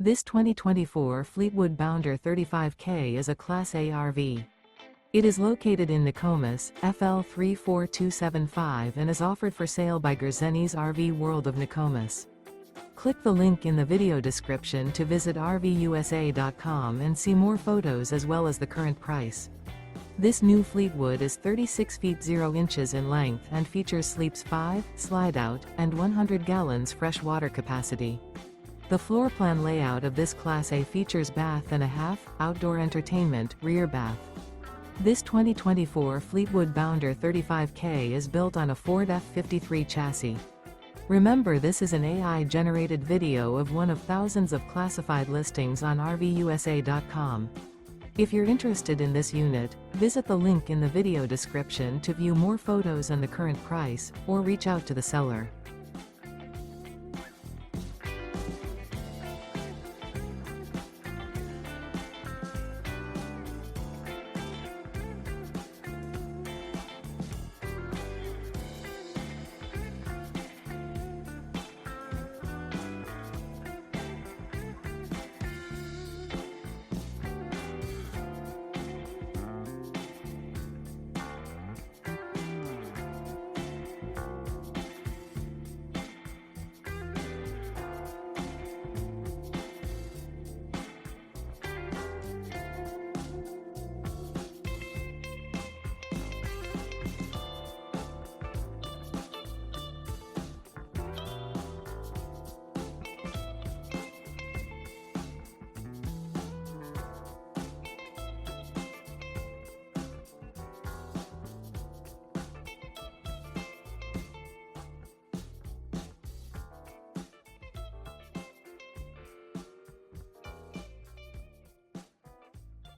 This 2024 Fleetwood Bounder 35K is a Class A RV. It is located in Nokomis, FL 34275 and is offered for sale by Gerzeny's RV World of Nokomis. Click the link in the video description to visit RVUSA.com and see more photos as well as the current price. This new Fleetwood is 36 feet 0 inches in length and features sleeps 5, Slideout, and 100 gallons fresh water capacity. The floor plan layout of this Class A features bath and a half, outdoor entertainment, rear bath. This 2024 Fleetwood Bounder 35K is built on a Ford F53 chassis. Remember, this is an AI-generated video of one of thousands of classified listings on RVUSA.com. If you're interested in this unit, visit the link in the video description to view more photos and the current price, or reach out to the seller.